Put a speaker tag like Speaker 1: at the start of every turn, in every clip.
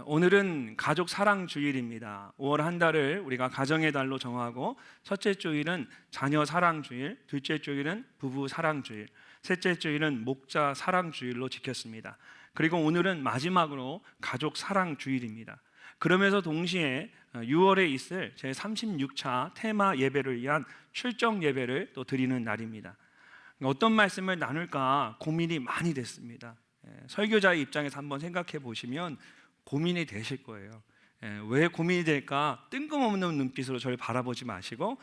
Speaker 1: 오늘은 가족 사랑 주일입니다. 5월 한 달을 우리가 가정의 달로 정하고 첫째 주일은 자녀 사랑 주일, 둘째 주일은 부부 사랑 주일, 셋째 주일은 목자 사랑 주일로 지켰습니다. 그리고 오늘은 마지막으로 가족 사랑 주일입니다. 그러면서 동시에 6월에 있을 제 36차 테마 예배를 위한 출정 예배를 또 드리는 날입니다. 어떤 말씀을 나눌까 고민이 많이 됐습니다. 설교자의 입장에서 한번 생각해 보시면 고민이 되실 거예요. 왜 고민이 될까? 뜬금없는 눈빛으로 저를 바라보지 마시고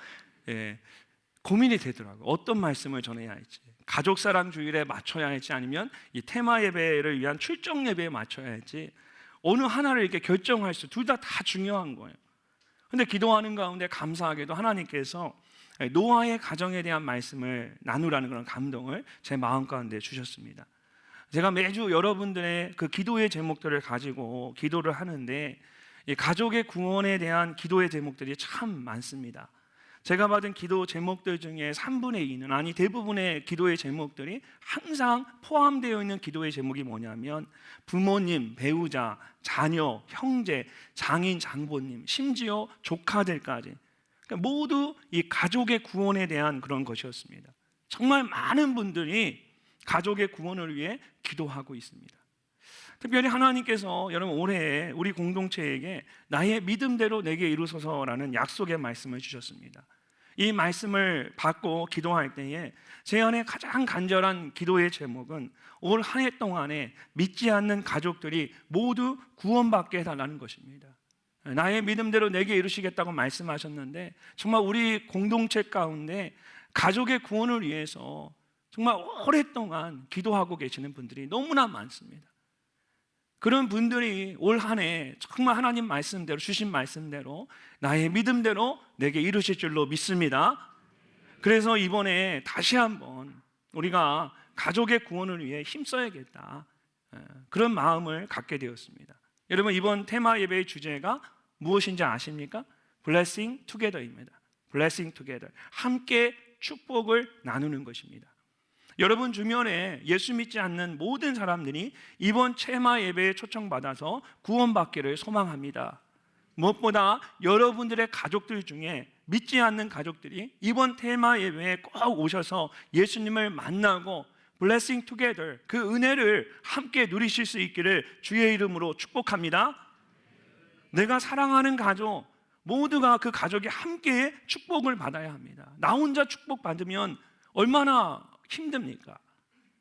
Speaker 1: 고민이 되더라고요. 어떤 말씀을 전해야 할지, 가족 사랑 주일에 맞춰야 할지, 아니면 이 테마 예배를 위한 출정 예배에 맞춰야 할지, 어느 하나를 이렇게 결정할 수, 둘 다 중요한 거예요. 근데 기도하는 가운데 감사하게도 하나님께서 노아의 가정에 대한 말씀을 나누라는 그런 감동을 제 마음 가운데 주셨습니다. 제가 매주 여러분들의 그 기도의 제목들을 가지고 기도를 하는데, 이 가족의 구원에 대한 기도의 제목들이 참 많습니다. 제가 받은 기도 제목들 중에 3분의 2는, 아니 대부분의 기도의 제목들이 항상 포함되어 있는 기도의 제목이 뭐냐면 부모님, 배우자, 자녀, 형제, 장인, 장보님, 심지어 조카들까지, 그러니까 모두 이 가족의 구원에 대한 그런 것이었습니다. 정말 많은 분들이 가족의 구원을 위해 기도하고 있습니다. 특별히 하나님께서 여러분 올해 우리 공동체에게 나의 믿음대로 내게 이루소서라는 약속의 말씀을 주셨습니다. 이 말씀을 받고 기도할 때에 제 안에 가장 간절한 기도의 제목은 올 한 해 동안에 믿지 않는 가족들이 모두 구원받게 해달라는 것입니다. 나의 믿음대로 내게 이루시겠다고 말씀하셨는데, 정말 우리 공동체 가운데 가족의 구원을 위해서 정말 오랫동안 기도하고 계시는 분들이 너무나 많습니다. 그런 분들이 올 한 해 정말 하나님 말씀대로, 주신 말씀대로 나의 믿음대로 내게 이루실 줄로 믿습니다. 그래서 이번에 다시 한번 우리가 가족의 구원을 위해 힘써야겠다, 그런 마음을 갖게 되었습니다. 여러분, 이번 테마 예배의 주제가 무엇인지 아십니까? Blessing Together입니다. Blessing Together, 함께 축복을 나누는 것입니다. 여러분 주변에 예수 믿지 않는 모든 사람들이 이번 테마 예배에 초청받아서 구원받기를 소망합니다. 무엇보다 여러분들의 가족들 중에 믿지 않는 가족들이 이번 테마 예배에 꼭 오셔서 예수님을 만나고 Blessing Together, 그 은혜를 함께 누리실 수 있기를 주의 이름으로 축복합니다. 내가 사랑하는 가족 모두가 그 가족이 함께 축복을 받아야 합니다. 나 혼자 축복받으면 얼마나 힘듭니까?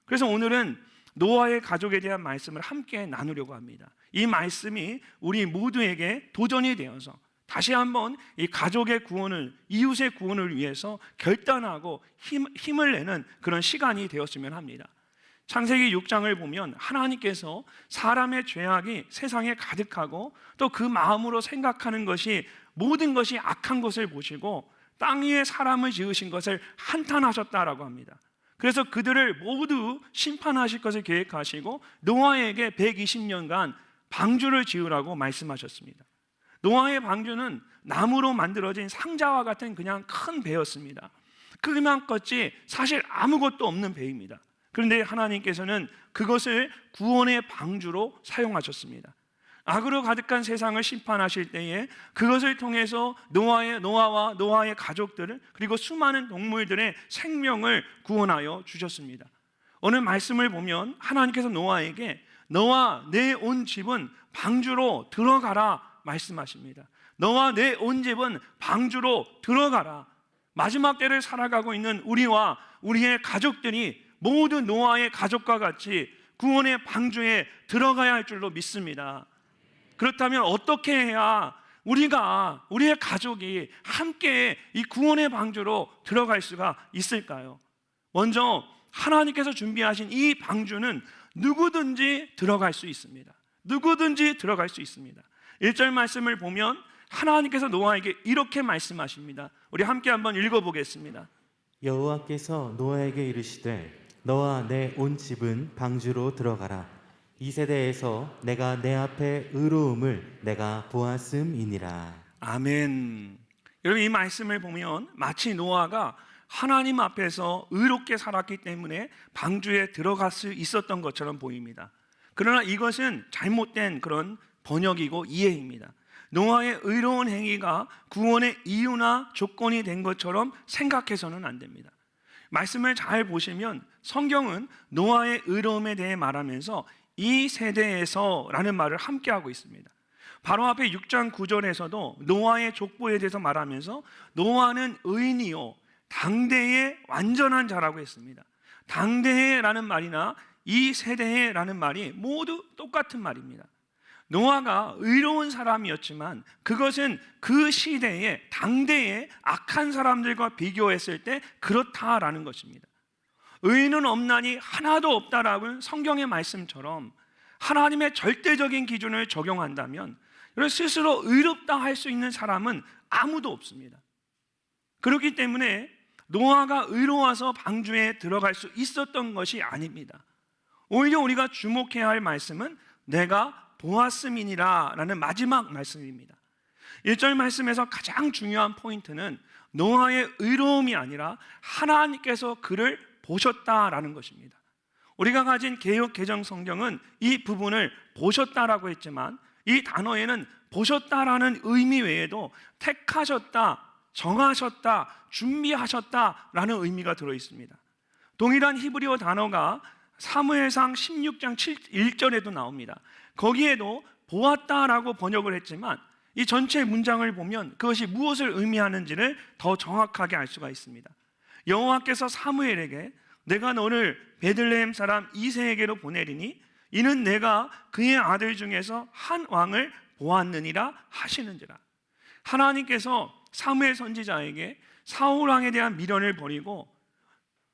Speaker 1: 그래서 오늘은 노아의 가족에 대한 말씀을 함께 나누려고 합니다. 이 말씀이 우리 모두에게 도전이 되어서 다시 한번 이 가족의 구원을, 이웃의 구원을 위해서 결단하고 힘을 내는 그런 시간이 되었으면 합니다. 창세기 6장을 보면 하나님께서 사람의 죄악이 세상에 가득하고 또 그 마음으로 생각하는 것이, 모든 것이 악한 것을 보시고 땅 위에 사람을 지으신 것을 한탄하셨다라고 합니다. 그래서 그들을 모두 심판하실 것을 계획하시고 노아에게 120년간 방주를 지으라고 말씀하셨습니다. 노아의 방주는 나무로 만들어진 상자와 같은 그냥 큰 배였습니다. 그만큼이 사실 아무것도 없는 배입니다. 그런데 하나님께서는 그것을 구원의 방주로 사용하셨습니다. 악으로 가득한 세상을 심판하실 때에 그것을 통해서 노아와 노아의 가족들을, 그리고 수많은 동물들의 생명을 구원하여 주셨습니다. 오늘 말씀을 보면 하나님께서 노아에게 너와 내 온 집은 방주로 들어가라 말씀하십니다. 너와 내 온 집은 방주로 들어가라. 마지막 때를 살아가고 있는 우리와 우리의 가족들이 모두 노아의 가족과 같이 구원의 방주에 들어가야 할 줄로 믿습니다. 그렇다면 어떻게 해야 우리의 가족이 함께 이 구원의 방주로 들어갈 수가 있을까요? 먼저 하나님께서 준비하신 이 방주는 누구든지 들어갈 수 있습니다. 누구든지 들어갈 수 있습니다. 1절 말씀을 보면 하나님께서 노아에게 이렇게 말씀하십니다. 우리 함께 한번 읽어보겠습니다.
Speaker 2: 여호와께서 노아에게 이르시되 너와 내 온 집은 방주로 들어가라. 이 세대에서 내가 내 앞에 의로움을 내가 보았음이니라.
Speaker 1: 아멘. 여러분, 이 말씀을 보면 마치 노아가 하나님 앞에서 의롭게 살았기 때문에 방주에 들어갈 수 있었던 것처럼 보입니다. 그러나 이것은 잘못된 그런 번역이고 이해입니다. 노아의 의로운 행위가 구원의 이유나 조건이 된 것처럼 생각해서는 안 됩니다. 말씀을 잘 보시면 성경은 노아의 의로움에 대해 말하면서 이 세대에서라는 말을 함께 하고 있습니다. 바로 앞에 6장 9절에서도 노아의 족보에 대해서 말하면서 노아는 의인이요 당대의 완전한 자라고 했습니다. 당대의라는 말이나 이 세대의라는 말이 모두 똑같은 말입니다. 노아가 의로운 사람이었지만 그것은 그 시대에 당대의 악한 사람들과 비교했을 때 그렇다라는 것입니다. 의인은 없나니 하나도 없다라는 성경의 말씀처럼 하나님의 절대적인 기준을 적용한다면 스스로 의롭다 할 수 있는 사람은 아무도 없습니다. 그렇기 때문에 노아가 의로워서 방주에 들어갈 수 있었던 것이 아닙니다. 오히려 우리가 주목해야 할 말씀은 내가 보았음이니라 라는 마지막 말씀입니다. 1절 말씀에서 가장 중요한 포인트는 노아의 의로움이 아니라 하나님께서 그를 보셨다라는 것입니다. 우리가 가진 개역 개정 성경은 이 부분을 보셨다라고 했지만 이 단어에는 보셨다라는 의미 외에도 택하셨다, 정하셨다, 준비하셨다라는 의미가 들어 있습니다. 동일한 히브리어 단어가 사무엘상 16장 1절에도 나옵니다. 거기에도 보았다라고 번역을 했지만 이 전체 문장을 보면 그것이 무엇을 의미하는지를 더 정확하게 알 수가 있습니다. 여호와께서 사무엘에게 내가 너를 베들레헴 사람 이새에게로 보내리니 이는 내가 그의 아들 중에서 한 왕을 보았느니라 하시는지라. 하나님께서 사무엘 선지자에게 사울 왕에 대한 미련을 버리고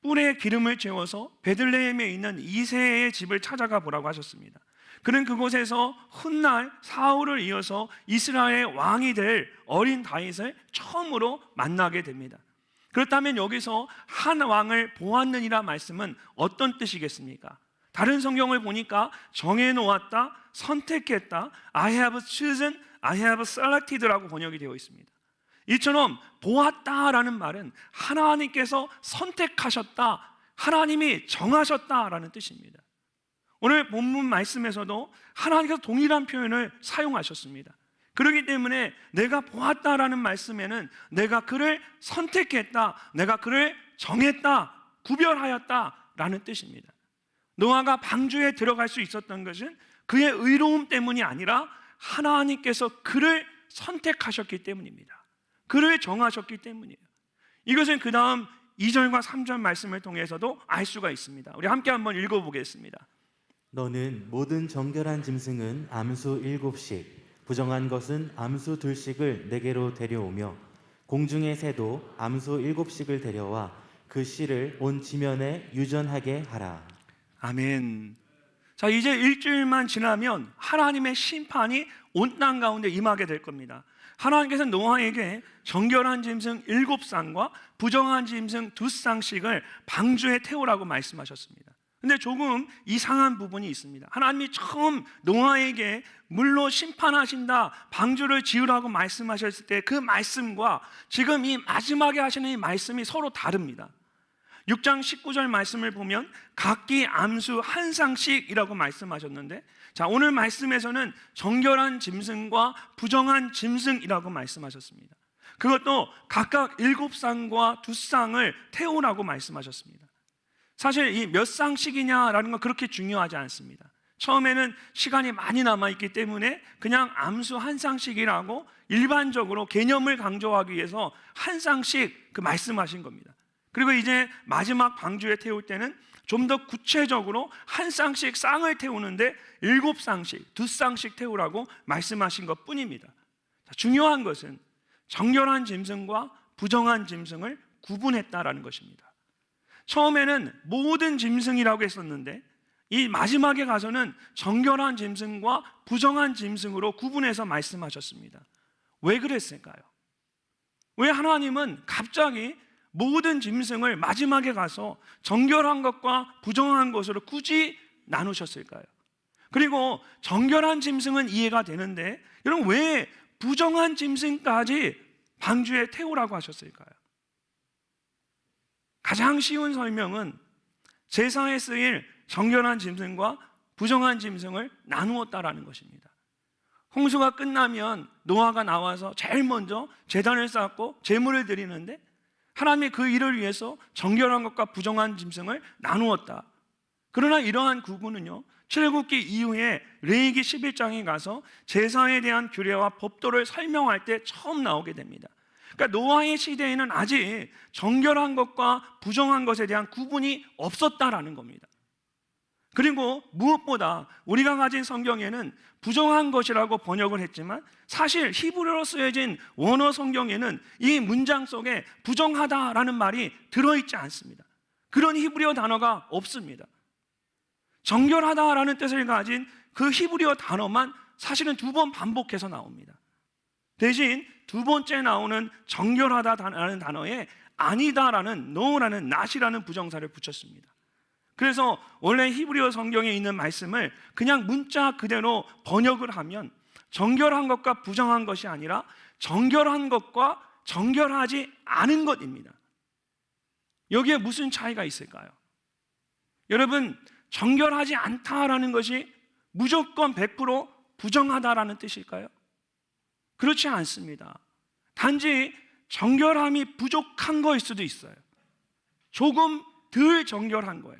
Speaker 1: 뿔에 기름을 채워서 베들레헴에 있는 이새의 집을 찾아가 보라고 하셨습니다. 그는 그곳에서 훗날 사울을 이어서 이스라엘의 왕이 될 어린 다윗을 처음으로 만나게 됩니다. 그렇다면 여기서 한 왕을 보았느니라 말씀은 어떤 뜻이겠습니까? 다른 성경을 보니까 정해놓았다, 선택했다, I have chosen, I have selected라고 번역이 되어 있습니다. 이처럼 보았다라는 말은 하나님께서 선택하셨다, 하나님이 정하셨다라는 뜻입니다. 오늘 본문 말씀에서도 하나님께서 동일한 표현을 사용하셨습니다. 그렇기 때문에 내가 보았다라는 말씀에는 내가 그를 선택했다, 내가 그를 정했다, 구별하였다라는 뜻입니다. 노아가 방주에 들어갈 수 있었던 것은 그의 의로움 때문이 아니라 하나님께서 그를 선택하셨기 때문입니다. 그를 정하셨기 때문이에요. 이것은 그 다음 2절과 3절 말씀을 통해서도 알 수가 있습니다. 우리 함께 한번 읽어보겠습니다.
Speaker 2: 너는 모든 정결한 짐승은 암수 7씩 부정한 것은 암수 2씩을 내게로 데려오며 공중의 새도 암수 7씩을 데려와 그 씨를 온 지면에 유전하게 하라.
Speaker 1: 아멘. 자, 이제 일주일만 지나면 하나님의 심판이 온 땅 가운데 임하게 될 겁니다. 하나님께서 노아에게 정결한 짐승 7쌍과 부정한 짐승 2쌍씩을 방주에 태우라고 말씀하셨습니다. 근데 조금 이상한 부분이 있습니다. 하나님이 처음 노아에게 물로 심판하신다, 방주를 지으라고 말씀하셨을 때 그 말씀과 지금 이 마지막에 하시는 이 말씀이 서로 다릅니다. 6장 19절 말씀을 보면 각기 암수 한 쌍씩이라고 말씀하셨는데, 자, 오늘 말씀에서는 정결한 짐승과 부정한 짐승이라고 말씀하셨습니다. 그것도 각각 7쌍과 2쌍을 태우라고 말씀하셨습니다. 사실 이 몇 쌍씩이냐라는 건 그렇게 중요하지 않습니다. 처음에는 시간이 많이 남아있기 때문에 그냥 암수 한 쌍씩이라고 일반적으로 개념을 강조하기 위해서 한 쌍씩 그 말씀하신 겁니다. 그리고 이제 마지막 방주에 태울 때는 좀 더 구체적으로 한 쌍씩 쌍을 태우는데 7쌍씩, 2쌍씩 태우라고 말씀하신 것 뿐입니다. 중요한 것은 정결한 짐승과 부정한 짐승을 구분했다라는 것입니다. 처음에는 모든 짐승이라고 했었는데 이 마지막에 가서는 정결한 짐승과 부정한 짐승으로 구분해서 말씀하셨습니다. 왜 그랬을까요? 왜 하나님은 갑자기 모든 짐승을 마지막에 가서 정결한 것과 부정한 것으로 굳이 나누셨을까요? 그리고 정결한 짐승은 이해가 되는데 여러분 왜 부정한 짐승까지 방주에 태우라고 하셨을까요? 가장 쉬운 설명은 제사에 쓰일 정결한 짐승과 부정한 짐승을 나누었다라는 것입니다. 홍수가 끝나면 노아가 나와서 제일 먼저 제단을 쌓고 제물을 드리는데 하나님이 그 일을 위해서 정결한 것과 부정한 짐승을 나누었다. 그러나 이러한 구분은요, 출애굽기 이후에 레위기 11장에 가서 제사에 대한 규례와 법도를 설명할 때 처음 나오게 됩니다. 그러니까 노아의 시대에는 아직 정결한 것과 부정한 것에 대한 구분이 없었다라는 겁니다. 그리고 무엇보다 우리가 가진 성경에는 부정한 것이라고 번역을 했지만 사실 히브리어로 쓰여진 원어 성경에는 이 문장 속에 부정하다라는 말이 들어있지 않습니다. 그런 히브리어 단어가 없습니다. 정결하다라는 뜻을 가진 그 히브리어 단어만 사실은 2번 반복해서 나옵니다. 대신 두 번째 나오는 정결하다라는 단어에 아니다라는 no라는 not이라는 부정사를 붙였습니다. 그래서 원래 히브리어 성경에 있는 말씀을 그냥 문자 그대로 번역을 하면 정결한 것과 부정한 것이 아니라 정결한 것과 정결하지 않은 것입니다. 여기에 무슨 차이가 있을까요? 여러분, 정결하지 않다라는 것이 무조건 100% 부정하다라는 뜻일까요? 그렇지 않습니다. 단지 정결함이 부족한 거일 수도 있어요. 조금 덜 정결한 거예요.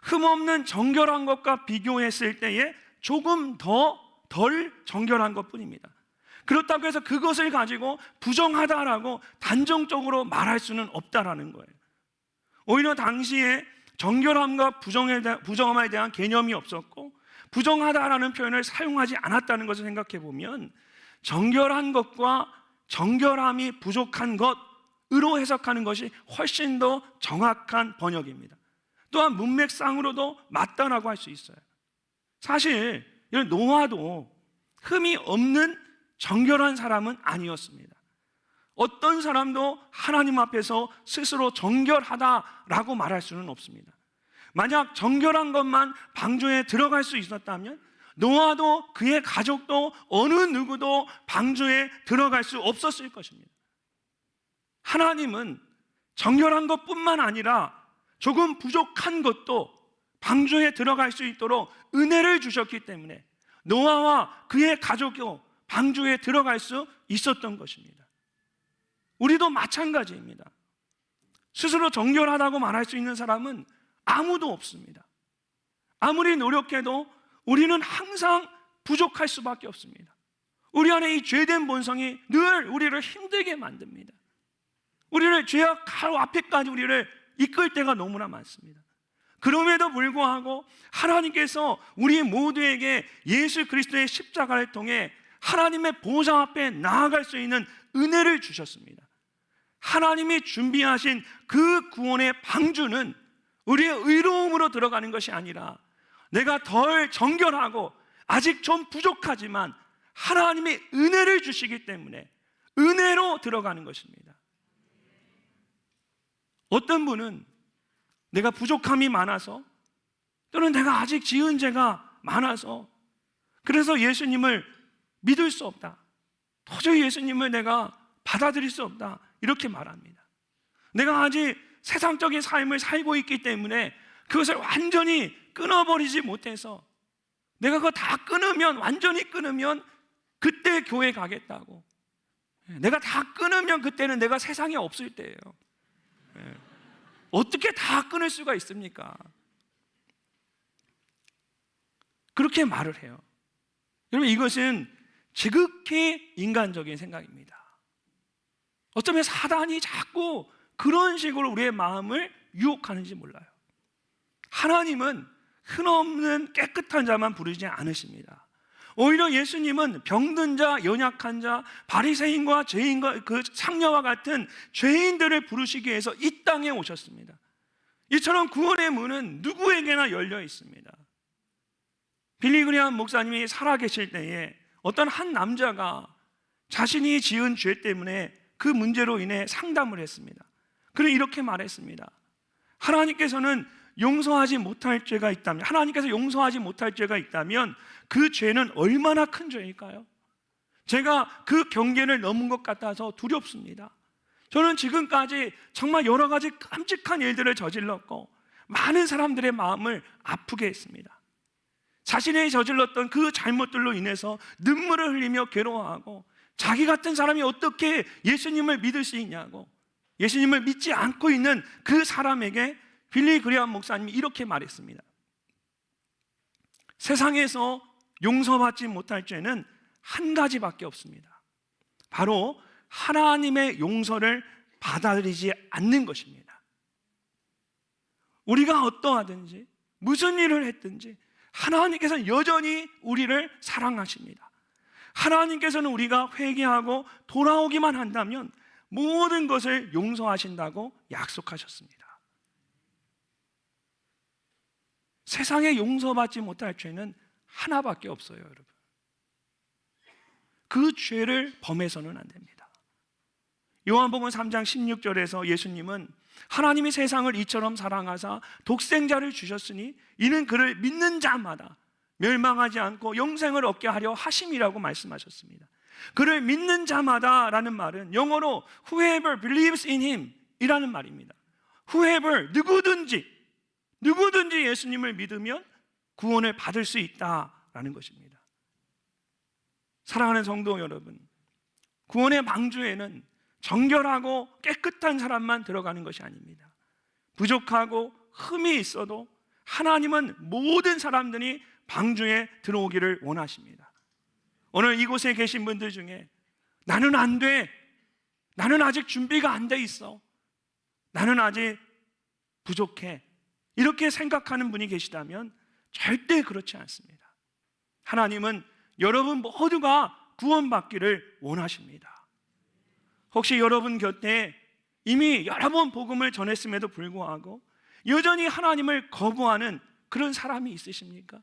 Speaker 1: 흠없는 정결한 것과 비교했을 때에 조금 덜 정결한 것뿐입니다. 그렇다고 해서 그것을 가지고 부정하다라고 단정적으로 말할 수는 없다라는 거예요. 오히려 당시에 정결함과 부정함에 대한 개념이 없었고 부정하다라는 표현을 사용하지 않았다는 것을 생각해 보면 정결한 것과 정결함이 부족한 것으로 해석하는 것이 훨씬 더 정확한 번역입니다. 또한 문맥상으로도 맞다라고 할 수 있어요. 사실 노아도 흠이 없는 정결한 사람은 아니었습니다. 어떤 사람도 하나님 앞에서 스스로 정결하다라고 말할 수는 없습니다. 만약 정결한 것만 방주에 들어갈 수 있었다면 노아도 그의 가족도 어느 누구도 방주에 들어갈 수 없었을 것입니다. 하나님은 정결한 것뿐만 아니라 조금 부족한 것도 방주에 들어갈 수 있도록 은혜를 주셨기 때문에 노아와 그의 가족도 방주에 들어갈 수 있었던 것입니다. 우리도 마찬가지입니다. 스스로 정결하다고 말할 수 있는 사람은 아무도 없습니다. 아무리 노력해도 우리는 항상 부족할 수밖에 없습니다. 우리 안에 이 죄된 본성이 늘 우리를 힘들게 만듭니다. 우리를 죄악 가로 앞에까지 우리를 이끌 때가 너무나 많습니다. 그럼에도 불구하고 하나님께서 우리 모두에게 예수 그리스도의 십자가를 통해 하나님의 보좌 앞에 나아갈 수 있는 은혜를 주셨습니다. 하나님이 준비하신 그 구원의 방주는 우리의 의로움으로 들어가는 것이 아니라 내가 덜 정결하고 아직 좀 부족하지만 하나님의 은혜를 주시기 때문에 은혜로 들어가는 것입니다. 어떤 분은 내가 부족함이 많아서 또는 내가 아직 지은 죄가 많아서 그래서 예수님을 믿을 수 없다, 도저히 예수님을 내가 받아들일 수 없다 이렇게 말합니다. 내가 아직 세상적인 삶을 살고 있기 때문에 그것을 완전히 끊어버리지 못해서 내가 그거 다 끊으면, 완전히 끊으면 그때 교회 가겠다고, 내가 다 끊으면 그때는 내가 세상에 없을 때예요. 어떻게 다 끊을 수가 있습니까? 그렇게 말을 해요. 여러분, 이것은 지극히 인간적인 생각입니다. 어쩌면 사단이 자꾸 그런 식으로 우리의 마음을 유혹하는지 몰라요. 하나님은 흔없는 깨끗한 자만 부르지 않으십니다. 오히려 예수님은 병든 자, 연약한 자, 바리새인과 죄인과 그 상녀와 같은 죄인들을 부르시기 위해서 이 땅에 오셨습니다. 이처럼 구원의 문은 누구에게나 열려 있습니다. 빌리 그레이엄 목사님이 살아계실 때에 어떤 한 남자가 자신이 지은 죄 때문에 그 문제로 인해 상담을 했습니다. 그는 이렇게 말했습니다. 하나님께서는 용서하지 못할 죄가 있다면, 하나님께서 용서하지 못할 죄가 있다면 그 죄는 얼마나 큰 죄일까요? 제가 그 경계를 넘은 것 같아서 두렵습니다. 저는 지금까지 정말 여러 가지 깜찍한 일들을 저질렀고 많은 사람들의 마음을 아프게 했습니다. 자신이 저질렀던 그 잘못들로 인해서 눈물을 흘리며 괴로워하고 자기 같은 사람이 어떻게 예수님을 믿을 수 있냐고 예수님을 믿지 않고 있는 그 사람에게 빌리 그레이엄 목사님이 이렇게 말했습니다. 세상에서 용서받지 못할 죄는 한 가지밖에 없습니다. 바로 하나님의 용서를 받아들이지 않는 것입니다. 우리가 어떠하든지 무슨 일을 했든지 하나님께서는 여전히 우리를 사랑하십니다. 하나님께서는 우리가 회개하고 돌아오기만 한다면 모든 것을 용서하신다고 약속하셨습니다. 세상에 용서받지 못할 죄는 하나밖에 없어요, 여러분. 그 죄를 범해서는 안 됩니다. 요한복음 3장 16절에서 예수님은 하나님이 세상을 이처럼 사랑하사 독생자를 주셨으니 이는 그를 믿는 자마다 멸망하지 않고 영생을 얻게 하려 하심이라고 말씀하셨습니다. 그를 믿는 자마다라는 말은 영어로 whoever believes in him 이라는 말입니다. whoever, 누구든지 예수님을 믿으면 구원을 받을 수 있다라는 것입니다. 사랑하는 성도 여러분, 구원의 방주에는 정결하고 깨끗한 사람만 들어가는 것이 아닙니다. 부족하고 흠이 있어도 하나님은 모든 사람들이 방주에 들어오기를 원하십니다. 오늘 이곳에 계신 분들 중에 나는 안 돼, 나는 아직 준비가 안 돼 있어, 나는 아직 부족해, 이렇게 생각하는 분이 계시다면 절대 그렇지 않습니다. 하나님은 여러분 모두가 구원받기를 원하십니다. 혹시 여러분 곁에 이미 여러 번 복음을 전했음에도 불구하고 여전히 하나님을 거부하는 그런 사람이 있으십니까?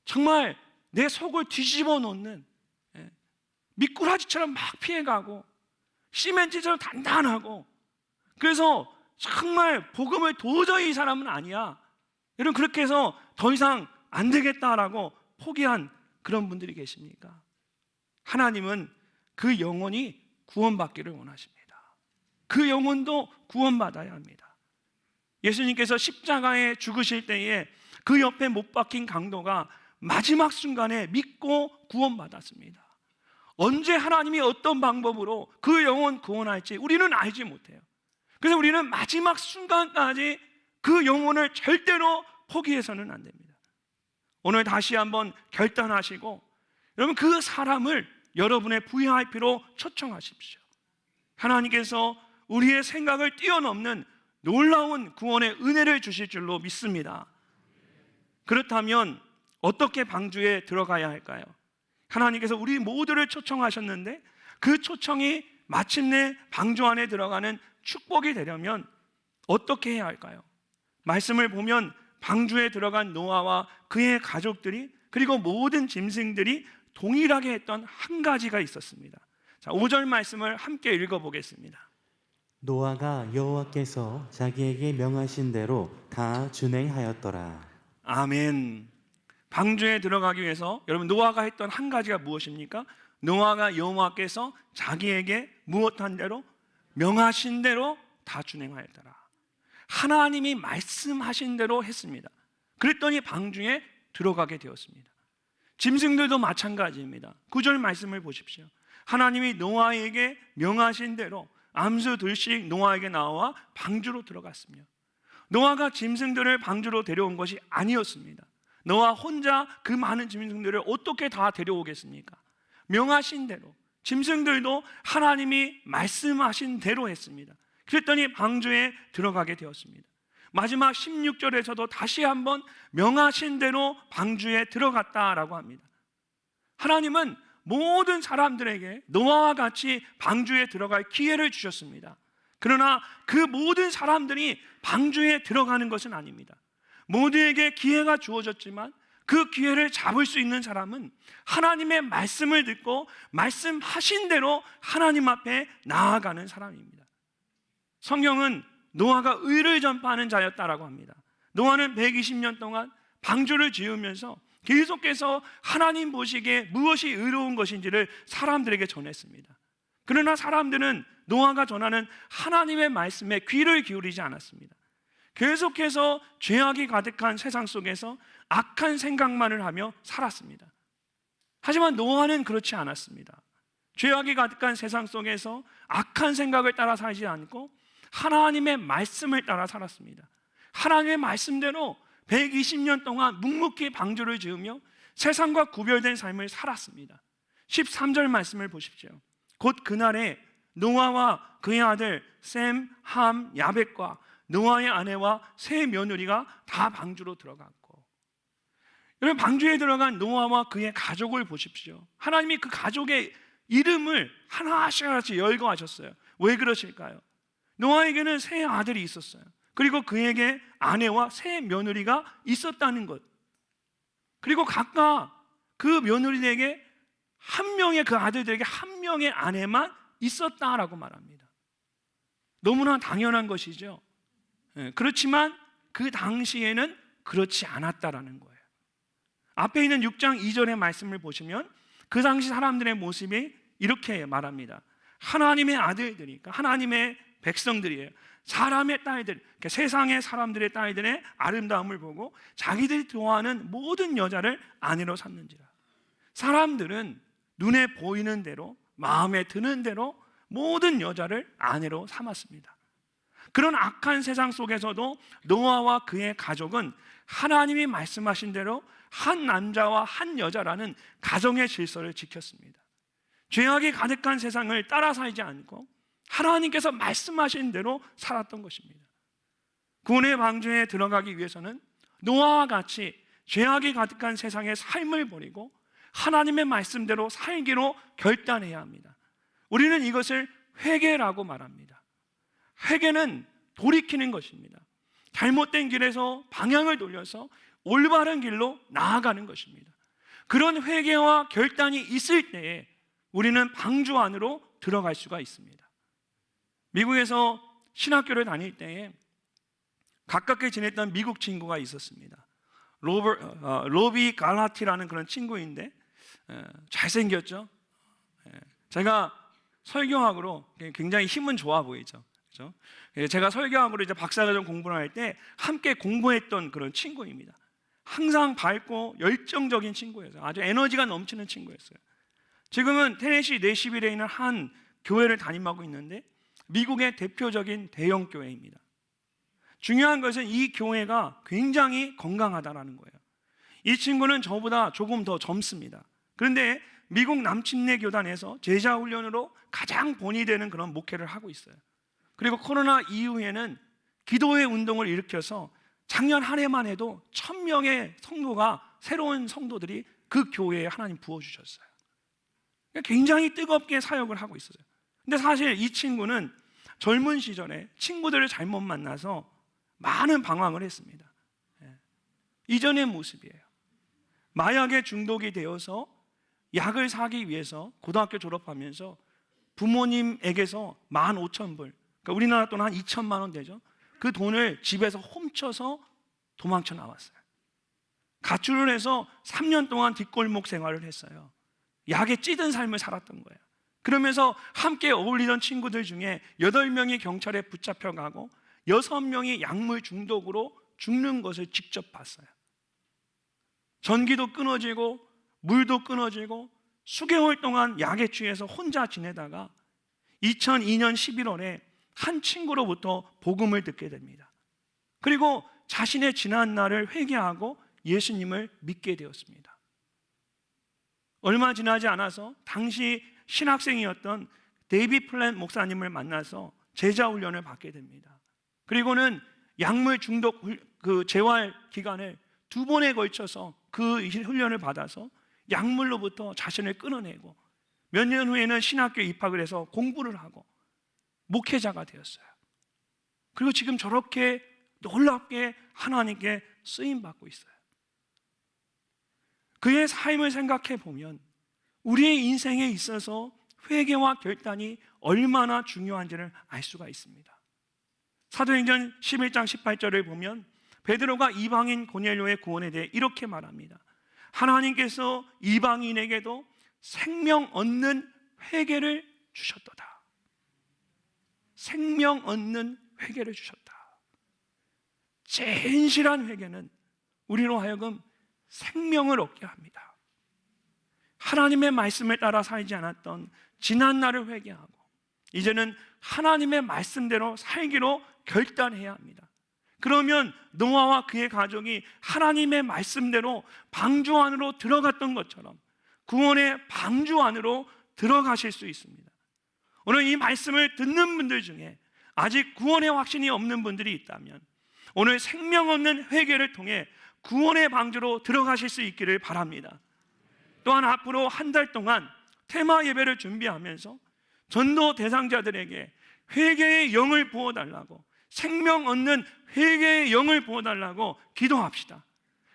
Speaker 1: 정말 내 속을 뒤집어 놓는 미꾸라지처럼 막 피해가고 시멘트처럼 단단하고 그래서 정말 복음을 도저히 이 사람은 아니야, 여러분 그렇게 해서 더 이상 안 되겠다라고 포기한 그런 분들이 계십니까? 하나님은 그 영혼이 구원받기를 원하십니다. 그 영혼도 구원받아야 합니다. 예수님께서 십자가에 죽으실 때에 그 옆에 못 박힌 강도가 마지막 순간에 믿고 구원받았습니다. 언제 하나님이 어떤 방법으로 그 영혼 구원할지 우리는 알지 못해요. 그래서 우리는 마지막 순간까지 그 영혼을 절대로 포기해서는 안 됩니다. 오늘 다시 한번 결단하시고 여러분 그 사람을 여러분의 VIP로 초청하십시오. 하나님께서 우리의 생각을 뛰어넘는 놀라운 구원의 은혜를 주실 줄로 믿습니다. 그렇다면 어떻게 방주에 들어가야 할까요? 하나님께서 우리 모두를 초청하셨는데 그 초청이 마침내 방주 안에 들어가는 축복이 되려면 어떻게 해야 할까요? 말씀을 보면 방주에 들어간 노아와 그의 가족들이 그리고 모든 짐승들이 동일하게 했던 한 가지가 있었습니다. 자, 5절 말씀을 함께 읽어보겠습니다.
Speaker 2: 노아가 여호와께서 자기에게 명하신 대로 다 준행하였더라.
Speaker 1: 아멘. 방주에 들어가기 위해서 여러분 노아가 했던 한 가지가 무엇입니까? 노아가 여호와께서 자기에게 무엇한 대로 명하신 대로 다 준행하였더라. 하나님이 말씀하신 대로 했습니다. 그랬더니 방주에 들어가게 되었습니다. 짐승들도 마찬가지입니다. 9절 말씀을 보십시오. 하나님이 노아에게 명하신 대로 암수 둘씩 노아에게 나와 방주로 들어갔으며 노아가 짐승들을 방주로 데려온 것이 아니었습니다. 노아 혼자 그 많은 짐승들을 어떻게 다 데려오겠습니까? 명하신 대로 짐승들도 하나님이 말씀하신 대로 했습니다. 그랬더니 방주에 들어가게 되었습니다. 마지막 16절에서도 다시 한번 명하신 대로 방주에 들어갔다라고 합니다. 하나님은 모든 사람들에게 노아와 같이 방주에 들어갈 기회를 주셨습니다. 그러나 그 모든 사람들이 방주에 들어가는 것은 아닙니다. 모두에게 기회가 주어졌지만 그 기회를 잡을 수 있는 사람은 하나님의 말씀을 듣고 말씀하신 대로 하나님 앞에 나아가는 사람입니다. 성경은 노아가 의를 전파하는 자였다라고 합니다. 노아는 120년 동안 방주를 지으면서 계속해서 하나님 보시기에 무엇이 의로운 것인지를 사람들에게 전했습니다. 그러나 사람들은 노아가 전하는 하나님의 말씀에 귀를 기울이지 않았습니다. 계속해서 죄악이 가득한 세상 속에서 악한 생각만을 하며 살았습니다. 하지만 노아는 그렇지 않았습니다. 죄악이 가득한 세상 속에서 악한 생각을 따라 살지 않고 하나님의 말씀을 따라 살았습니다. 하나님의 말씀대로 120년 동안 묵묵히 방주를 지으며 세상과 구별된 삶을 살았습니다. 13절 말씀을 보십시오. 곧 그날에 노아와 그의 아들 셈, 함, 야벳과 노아의 아내와 세 며느리가 다 방주로 들어갔고, 여러분, 방주에 들어간 노아와 그의 가족을 보십시오. 하나님이 그 가족의 이름을 하나씩 하나씩 열거하셨어요. 왜 그러실까요? 노아에게는 세 아들이 있었어요. 그리고 그에게 아내와 세 며느리가 있었다는 것. 그리고 각각 그 며느리에게 한 명의, 그 아들들에게 한 명의 아내만 있었다라고 말합니다. 너무나 당연한 것이죠. 그렇지만 그 당시에는 그렇지 않았다라는 거예요. 앞에 있는 6장 2절의 말씀을 보시면 그 당시 사람들의 모습이 이렇게 말합니다. 하나님의 아들들이, 그러니까 하나님의 백성들이에요. 사람의 딸들, 그러니까 세상의 사람들의 딸들의 아름다움을 보고 자기들이 좋아하는 모든 여자를 아내로 삼는지라. 사람들은 눈에 보이는 대로, 마음에 드는 대로 모든 여자를 아내로 삼았습니다. 그런 악한 세상 속에서도 노아와 그의 가족은 하나님이 말씀하신 대로 한 남자와 한 여자라는 가정의 질서를 지켰습니다. 죄악이 가득한 세상을 따라 살지 않고 하나님께서 말씀하신 대로 살았던 것입니다. 구원의 방주에 들어가기 위해서는 노아와 같이 죄악이 가득한 세상의 삶을 버리고 하나님의 말씀대로 살기로 결단해야 합니다. 우리는 이것을 회개라고 말합니다. 회개는 돌이키는 것입니다. 잘못된 길에서 방향을 돌려서 올바른 길로 나아가는 것입니다. 그런 회개와 결단이 있을 때에 우리는 방주 안으로 들어갈 수가 있습니다. 미국에서 신학교를 다닐 때에 가깝게 지냈던 미국 친구가 있었습니다. 로비 갈라티라는 그런 친구인데 잘생겼죠. 제가 설교학으로 굉장히 힘은 좋아 보이죠. 그렇죠? 제가 설교학으로 이제 박사과정 공부를 할 때 함께 공부했던 그런 친구입니다. 항상 밝고 열정적인 친구였어요. 아주 에너지가 넘치는 친구였어요. 지금은 테네시 내시빌에 있는 한 교회를 담임하고 있는데 미국의 대표적인 대형 교회입니다. 중요한 것은 이 교회가 굉장히 건강하다는 거예요. 이 친구는 저보다 조금 더 젊습니다. 그런데 미국 남침내 교단에서 제자 훈련으로 가장 본이 되는 그런 목회를 하고 있어요. 그리고 코로나 이후에는 기도회 운동을 일으켜서 작년 한 해만 해도 1000명의 성도가, 새로운 성도들이 그 교회에 하나님 부어주셨어요. 굉장히 뜨겁게 사역을 하고 있었어요. 근데 사실 이 친구는 젊은 시절에 친구들을 잘못 만나서 많은 방황을 했습니다. 이전의 모습이에요. 마약에 중독이 되어서 약을 사기 위해서 고등학교 졸업하면서 부모님에게서 15,000불, 그러니까 우리나라 돈 한 2천만 원 되죠. 그 돈을 집에서 훔쳐서 도망쳐 나왔어요. 가출을 해서 3년 동안 뒷골목 생활을 했어요. 약에 찌든 삶을 살았던 거예요. 그러면서 함께 어울리던 친구들 중에 8명이 경찰에 붙잡혀가고 6명이 약물 중독으로 죽는 것을 직접 봤어요. 전기도 끊어지고 물도 끊어지고 수개월 동안 약에 취해서 혼자 지내다가 2002년 11월에 한 친구로부터 복음을 듣게 됩니다. 그리고 자신의 지난 날을 회개하고 예수님을 믿게 되었습니다. 얼마 지나지 않아서 당시 신학생이었던 데이비 플랜 목사님을 만나서 제자 훈련을 받게 됩니다. 그리고는 약물 중독 그 재활 기간을 2번에 걸쳐서 그 훈련을 받아서 약물로부터 자신을 끊어내고 몇 년 후에는 신학교에 입학을 해서 공부를 하고 목회자가 되었어요. 그리고 지금 저렇게 놀랍게 하나님께 쓰임받고 있어요. 그의 삶을 생각해 보면 우리의 인생에 있어서 회개와 결단이 얼마나 중요한지를 알 수가 있습니다. 사도행전 11장 18절을 보면 베드로가 이방인 고넬료의 구원에 대해 이렇게 말합니다. 하나님께서 이방인에게도 생명 얻는 회개를 주셨도다. 생명 얻는 회개를 주셨다. 진실한 회개는 우리로 하여금 생명을 얻게 합니다. 하나님의 말씀을 따라 살지 않았던 지난 날을 회개하고 이제는 하나님의 말씀대로 살기로 결단해야 합니다. 그러면 노아와 그의 가족이 하나님의 말씀대로 방주 안으로 들어갔던 것처럼 구원의 방주 안으로 들어가실 수 있습니다. 오늘 이 말씀을 듣는 분들 중에 아직 구원의 확신이 없는 분들이 있다면 오늘 생명 없는 회개를 통해 구원의 방주로 들어가실 수 있기를 바랍니다. 또한 앞으로 한 달 동안 테마 예배를 준비하면서 전도 대상자들에게 회개의 영을 부어달라고, 생명 얻는 회개의 영을 부어달라고 기도합시다.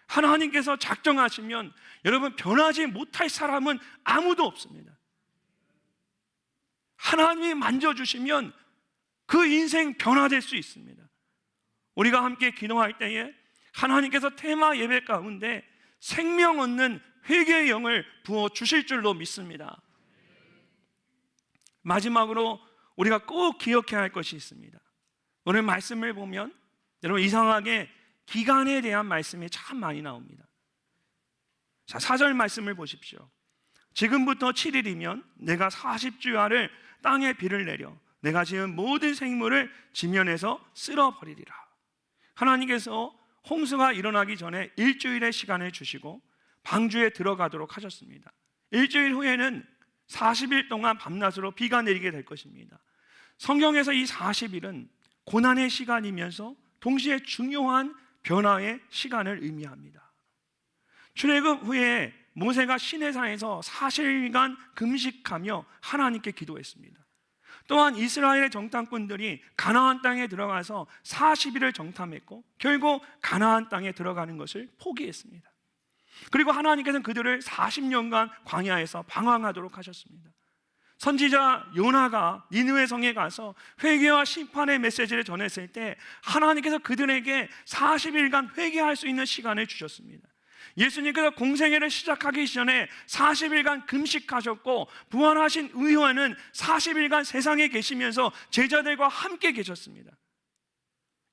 Speaker 1: 하나님께서 작정하시면 여러분 변하지 못할 사람은 아무도 없습니다. 하나님이 만져주시면 그 인생 변화될 수 있습니다. 우리가 함께 기도할 때에 하나님께서 테마 예배 가운데 생명 얻는 회개의 영을 부어주실 줄로 믿습니다. 마지막으로 우리가 꼭 기억해야 할 것이 있습니다. 오늘 말씀을 보면 여러분 이상하게 기간에 대한 말씀이 참 많이 나옵니다. 자, 4절 말씀을 보십시오. 지금부터 7일이면 내가 40주야를 땅에 비를 내려 내가 지은 모든 생물을 지면에서 쓸어버리리라. 하나님께서 홍수가 일어나기 전에 일주일의 시간을 주시고 방주에 들어가도록 하셨습니다. 일주일 후에는 40일 동안 밤낮으로 비가 내리게 될 것입니다. 성경에서 이 40일은 고난의 시간이면서 동시에 중요한 변화의 시간을 의미합니다. 출애굽 후에 모세가 시내산에서 40일간 금식하며 하나님께 기도했습니다. 또한 이스라엘의 정탐꾼들이 가나안 땅에 들어가서 40일을 정탐했고 결국 가나안 땅에 들어가는 것을 포기했습니다. 그리고 하나님께서는 그들을 40년간 광야에서 방황하도록 하셨습니다. 선지자 요나가 니느웨 성에 가서 회개와 심판의 메시지를 전했을 때 하나님께서 그들에게 40일간 회개할 수 있는 시간을 주셨습니다. 예수님께서 공생애를 시작하기 전에 40일간 금식하셨고 부활하신 이후에는 40일간 세상에 계시면서 제자들과 함께 계셨습니다.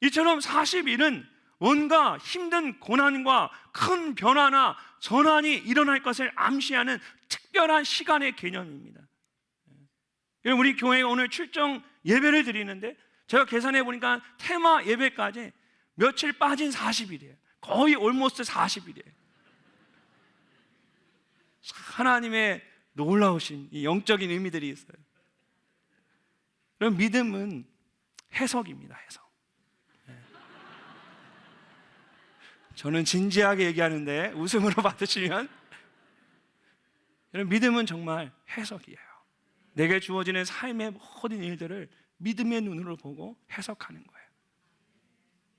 Speaker 1: 이처럼 40일은 뭔가 힘든 고난과 큰 변화나 전환이 일어날 것을 암시하는 특별한 시간의 개념입니다. 우리 교회에 오늘 출정 예배를 드리는데 제가 계산해 보니까 테마 예배까지 며칠 빠진 40일이에요. 거의 올모스트 40일이에요. 하나님의 놀라우신 이 영적인 의미들이 있어요. 그럼 믿음은 해석입니다. 해석. 저는 진지하게 얘기하는데 웃음으로 받으시면 여러분 믿음은 정말 해석이에요. 내게 주어지는 삶의 모든 일들을 믿음의 눈으로 보고 해석하는 거예요.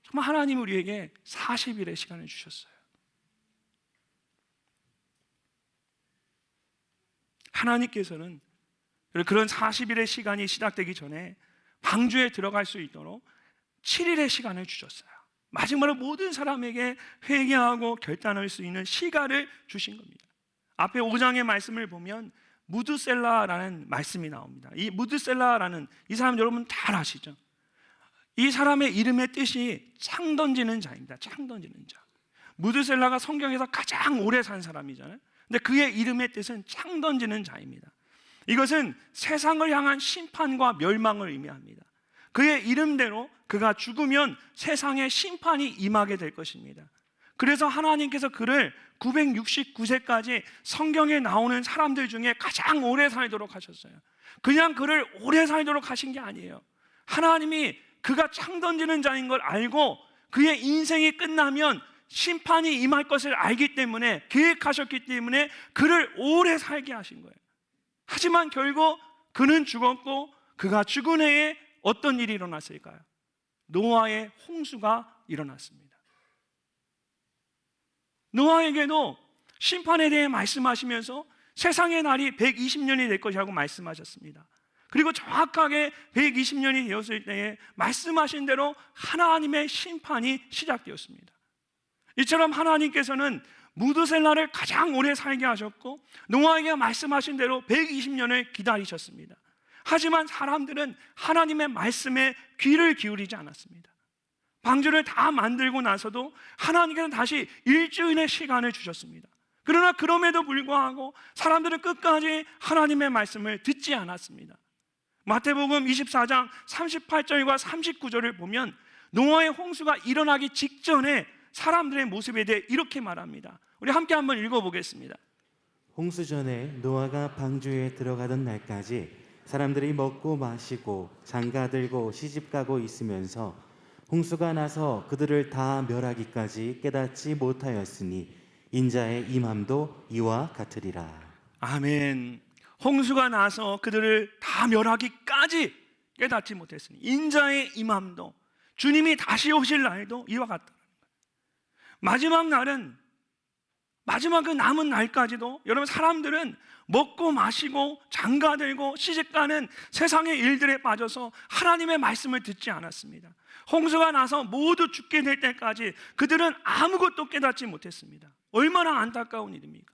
Speaker 1: 정말 하나님 우리에게 40일의 시간을 주셨어요. 하나님께서는 그런 40일의 시간이 시작되기 전에 방주에 들어갈 수 있도록 7일의 시간을 주셨어요. 마지막으로 모든 사람에게 회개하고 결단할 수 있는 시간을 주신 겁니다. 앞에 5장의 말씀을 보면 무드셀라라는 말씀이 나옵니다. 이 무드셀라라는 이 사람 여러분 다 아시죠? 이 사람의 이름의 뜻이 창 던지는 자입니다. 창 던지는 자. 무드셀라가 성경에서 가장 오래 산 사람이잖아요. 근데 그의 이름의 뜻은 창 던지는 자입니다. 이것은 세상을 향한 심판과 멸망을 의미합니다. 그의 이름대로 그가 죽으면 세상에 심판이 임하게 될 것입니다. 그래서 하나님께서 그를 969세까지 성경에 나오는 사람들 중에 가장 오래 살도록 하셨어요. 그냥 그를 오래 살도록 하신 게 아니에요. 하나님이 그가 창 던지는 자인 걸 알고 그의 인생이 끝나면 심판이 임할 것을 알기 때문에 계획하셨기 때문에 그를 오래 살게 하신 거예요. 하지만 결국 그는 죽었고 그가 죽은 해에 어떤 일이 일어났을까요? 노아의 홍수가 일어났습니다. 노아에게도 심판에 대해 말씀하시면서 세상의 날이 120년이 될 것이라고 말씀하셨습니다. 그리고 정확하게 120년이 되었을 때에 말씀하신 대로 하나님의 심판이 시작되었습니다. 이처럼 하나님께서는 무드셀라를 가장 오래 살게 하셨고 노아에게 말씀하신 대로 120년을 기다리셨습니다. 하지만 사람들은 하나님의 말씀에 귀를 기울이지 않았습니다. 방주를 다 만들고 나서도 하나님께서는 다시 일주일의 시간을 주셨습니다. 그러나 그럼에도 불구하고 사람들은 끝까지 하나님의 말씀을 듣지 않았습니다. 마태복음 24장 38절과 39절을 보면 노아의 홍수가 일어나기 직전에 사람들의 모습에 대해 이렇게 말합니다. 우리 함께 한번 읽어보겠습니다.
Speaker 2: 홍수 전에 노아가 방주에 들어가던 날까지 사람들이 먹고 마시고 장가들고 시집가고 있으면서 홍수가 나서 그들을 다 멸하기까지 깨닫지 못하였으니 인자의 임함도 이와 같으리라.
Speaker 1: 아멘. 홍수가 나서 그들을 다 멸하기까지 깨닫지 못했으니 인자의 임함도, 주님이 다시 오실 날도 이와 같다. 마지막 날은, 마지막 그 남은 날까지도 여러분, 사람들은 먹고 마시고 장가들고 시집가는 세상의 일들에 빠져서 하나님의 말씀을 듣지 않았습니다. 홍수가 나서 모두 죽게 될 때까지 그들은 아무것도 깨닫지 못했습니다. 얼마나 안타까운 일입니까?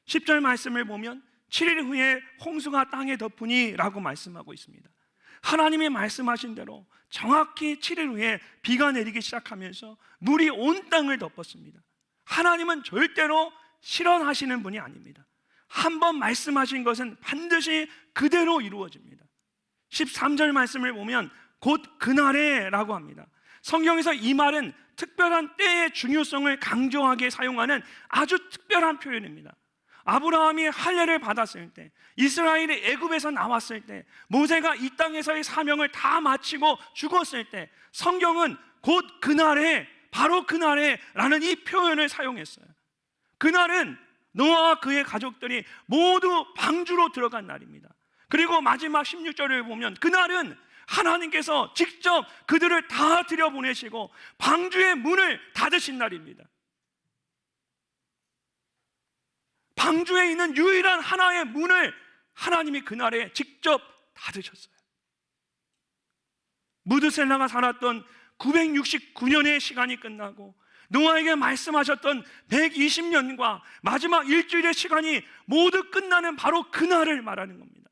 Speaker 1: 10절 말씀을 보면 7일 후에 홍수가 땅에 덮으니 라고 말씀하고 있습니다. 하나님이 말씀하신 대로 정확히 7일 후에 비가 내리기 시작하면서 물이 온 땅을 덮었습니다. 하나님은 절대로 실현하시는 분이 아닙니다. 한번 말씀하신 것은 반드시 그대로 이루어집니다. 13절 말씀을 보면 곧 그날에 라고 합니다. 성경에서 이 말은 특별한 때의 중요성을 강조하게 사용하는 아주 특별한 표현입니다. 아브라함이 할례를 받았을 때, 이스라엘이 애굽에서 나왔을 때, 모세가 이 땅에서의 사명을 다 마치고 죽었을 때, 성경은 곧 그날에, 바로 그날에 라는 이 표현을 사용했어요. 그날은 노아와 그의 가족들이 모두 방주로 들어간 날입니다. 그리고 마지막 16절을 보면 그날은 하나님께서 직접 그들을 다 들여보내시고 방주의 문을 닫으신 날입니다. 방주에 있는 유일한 하나의 문을 하나님이 그날에 직접 닫으셨어요. 무드셀라가 살았던 969년의 시간이 끝나고 노아에게 말씀하셨던 120년과 마지막 일주일의 시간이 모두 끝나는 바로 그날을 말하는 겁니다.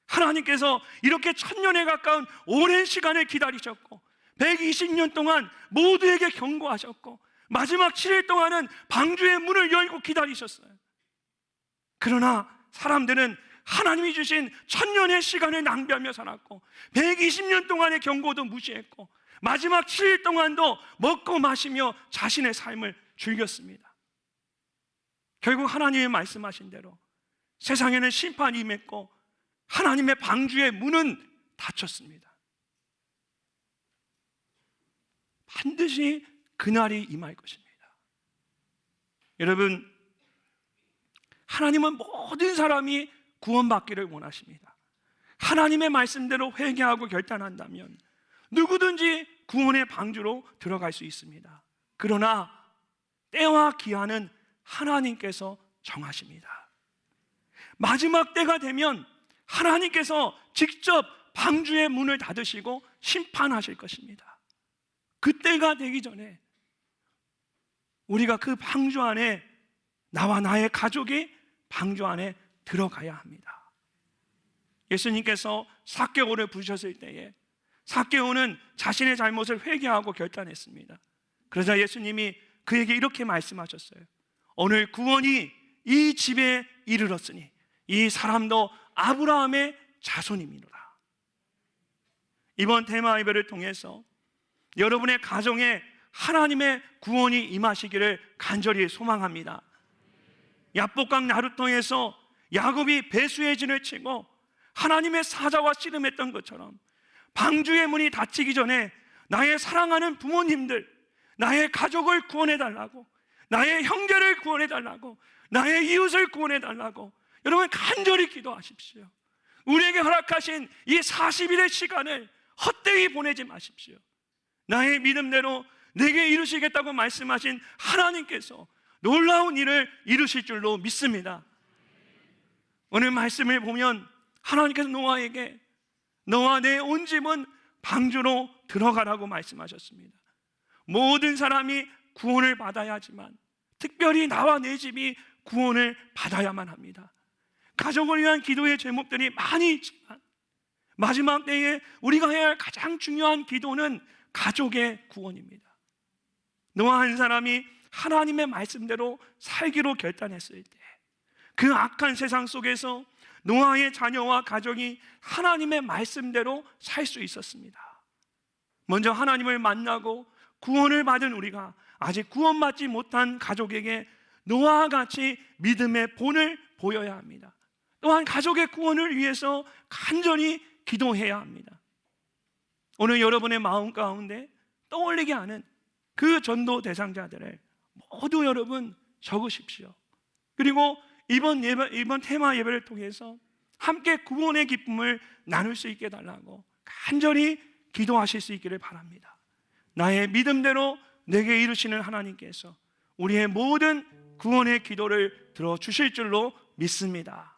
Speaker 1: 하나님께서 이렇게 1000년에 가까운 오랜 시간을 기다리셨고 120년 동안 모두에게 경고하셨고 마지막 7일 동안은 방주의 문을 열고 기다리셨어요. 그러나 사람들은 하나님이 주신 1000년의 시간을 낭비하며 살았고 120년 동안의 경고도 무시했고 마지막 7일 동안도 먹고 마시며 자신의 삶을 즐겼습니다. 결국 하나님이 말씀하신 대로 세상에는 심판이 임했고 하나님의 방주의 문은 닫혔습니다. 반드시 그날이 임할 것입니다. 여러분, 하나님은 모든 사람이 구원받기를 원하십니다. 하나님의 말씀대로 회개하고 결단한다면 누구든지 구원의 방주로 들어갈 수 있습니다. 그러나 때와 기한은 하나님께서 정하십니다. 마지막 때가 되면 하나님께서 직접 방주의 문을 닫으시고 심판하실 것입니다. 그때가 되기 전에 우리가 그 방주 안에, 나와 나의 가족이 방주 안에 들어가야 합니다. 예수님께서 삭개오를 부르셨을 때에 삭개오는 자신의 잘못을 회개하고 결단했습니다. 그러자 예수님이 그에게 이렇게 말씀하셨어요. 오늘 구원이 이 집에 이르렀으니 이 사람도 아브라함의 자손임이로라. 이번 테마 예배를 통해서 여러분의 가정에 하나님의 구원이 임하시기를 간절히 소망합니다. 야복강 나루통에서 야곱이 배수의 진을 치고 하나님의 사자와 씨름했던 것처럼 방주의 문이 닫히기 전에 나의 사랑하는 부모님들, 나의 가족을 구원해달라고, 나의 형제를 구원해달라고, 나의 이웃을 구원해달라고 여러분 간절히 기도하십시오. 우리에게 허락하신 이 40일의 시간을 헛되이 보내지 마십시오. 나의 믿음대로 내게 이루시겠다고 말씀하신 하나님께서 놀라운 일을 이루실 줄로 믿습니다. 오늘 말씀을 보면 하나님께서 노아에게 너와 내 온 집은 방주로 들어가라고 말씀하셨습니다. 모든 사람이 구원을 받아야 하지만 특별히 나와 내 집이 구원을 받아야만 합니다. 가족을 위한 기도의 제목들이 많이 있지만 마지막 때에 우리가 해야 할 가장 중요한 기도는 가족의 구원입니다. 노아 한 사람이 하나님의 말씀대로 살기로 결단했을 때 그 악한 세상 속에서 노아의 자녀와 가족이 하나님의 말씀대로 살 수 있었습니다. 먼저 하나님을 만나고 구원을 받은 우리가 아직 구원받지 못한 가족에게 노아와 같이 믿음의 본을 보여야 합니다. 또한 가족의 구원을 위해서 간절히 기도해야 합니다. 오늘 여러분의 마음 가운데 떠올리게 하는 그 전도 대상자들을 모두 여러분 적으십시오. 그리고 이번 테마 예배를 통해서 함께 구원의 기쁨을 나눌 수 있게 달라고 간절히 기도하실 수 있기를 바랍니다. 나의 믿음대로 내게 이루시는 하나님께서 우리의 모든 구원의 기도를 들어주실 줄로 믿습니다.